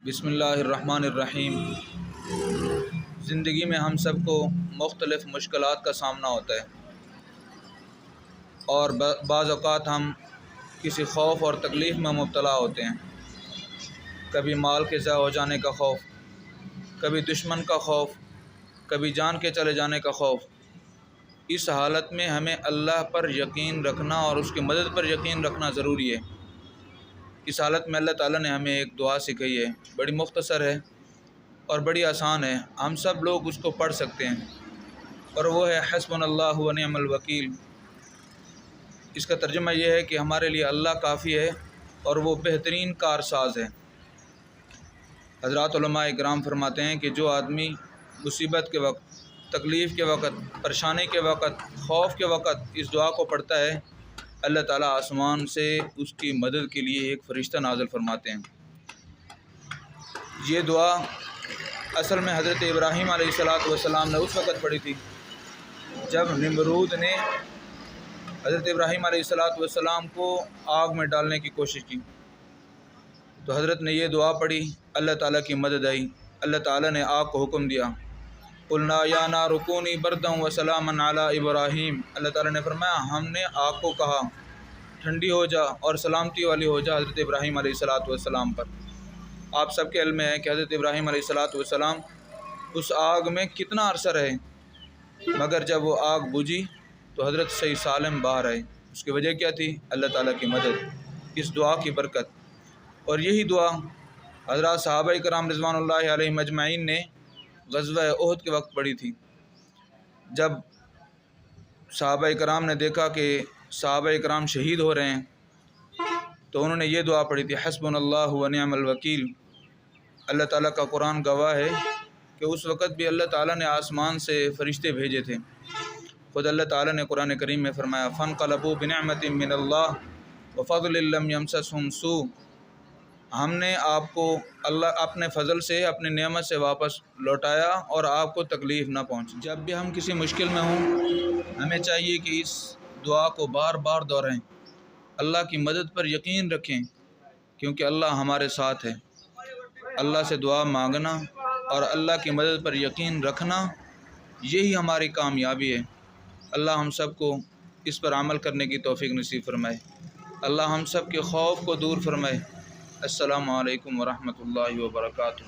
بسم اللہ الرحمن الرحیم۔ زندگی میں ہم سب کو مختلف مشکلات کا سامنا ہوتا ہے اور بعض اوقات ہم کسی خوف اور تکلیف میں مبتلا ہوتے ہیں۔ کبھی مال کے ضائع ہو جانے کا خوف، کبھی دشمن کا خوف، کبھی جان کے چلے جانے کا خوف۔ اس حالت میں ہمیں اللہ پر یقین رکھنا اور اس کی مدد پر یقین رکھنا ضروری ہے۔ اس حالت میں اللہ تعالیٰ نے ہمیں ایک دعا سکھائی ہے، بڑی مختصر ہے اور بڑی آسان ہے، ہم سب لوگ اس کو پڑھ سکتے ہیں، اور وہ ہے حسبنا اللہ و نعم الوکیل۔ اس کا ترجمہ یہ ہے کہ ہمارے لیے اللہ کافی ہے اور وہ بہترین کارساز ہے۔ حضرات علماء اکرام فرماتے ہیں کہ جو آدمی مصیبت کے وقت، تکلیف کے وقت، پریشانی کے وقت، خوف کے وقت اس دعا کو پڑھتا ہے، اللہ تعالیٰ آسمان سے اس کی مدد کے لیے ایک فرشتہ نازل فرماتے ہیں۔ یہ دعا اصل میں حضرت ابراہیم علیہ السلام نے اس وقت پڑھی تھی جب نمرود نے حضرت ابراہیم علیہ السلام کو آگ میں ڈالنے کی کوشش کی، تو حضرت نے یہ دعا پڑھی، اللہ تعالیٰ کی مدد آئی۔ اللہ تعالیٰ نے آگ کو حکم دیا، قلنا یا نار کونی بردا وسلاما علی ابراہیم۔ اللہ تعالیٰ نے فرمایا، ہم نے آگ کو کہا ٹھنڈی ہو جا اور سلامتی والی ہو جا حضرت ابراہیم علیہ السلام پر۔ آپ سب کے علم میں ہے کہ حضرت ابراہیم علیہ السلام اس آگ میں کتنا عرصہ رہے، مگر جب وہ آگ بجھی تو حضرت صحیح سالم باہر آئے۔ اس کی وجہ کیا تھی؟ اللہ تعالیٰ کی مدد، اس دعا کی برکت۔ اور یہی دعا حضرات صحابہ کرام رضوان اللہ علیہم اجمعین نے غزوہ احد کے وقت پڑھی تھی۔ جب صحابہ کرام نے دیکھا کہ صحابہ کرام شہید ہو رہے ہیں تو انہوں نے یہ دعا پڑھی تھی، حسبنا اللہ و نعم الوکیل۔ اللہ تعالیٰ کا قرآن گواہ ہے کہ اس وقت بھی اللہ تعالیٰ نے آسمان سے فرشتے بھیجے تھے۔ خود اللہ تعالیٰ نے قرآن کریم میں فرمایا، فانقلبوا بنعمت من اللہ وفضل لم یمسسہم سوء۔ ہم نے آپ کو اللہ اپنے فضل سے، اپنے نعمت سے واپس لوٹایا اور آپ کو تکلیف نہ پہنچی۔ جب بھی ہم کسی مشکل میں ہوں، ہمیں چاہیے کہ اس دعا کو بار بار دہرائیں، اللہ کی مدد پر یقین رکھیں، کیونکہ اللہ ہمارے ساتھ ہے۔ اللہ سے دعا مانگنا اور اللہ کی مدد پر یقین رکھنا، یہی ہماری کامیابی ہے۔ اللہ ہم سب کو اس پر عمل کرنے کی توفیق نصیب فرمائے۔ اللہ ہم سب کے خوف کو دور فرمائے۔ السلام علیکم ورحمۃ اللہ وبرکاتہ۔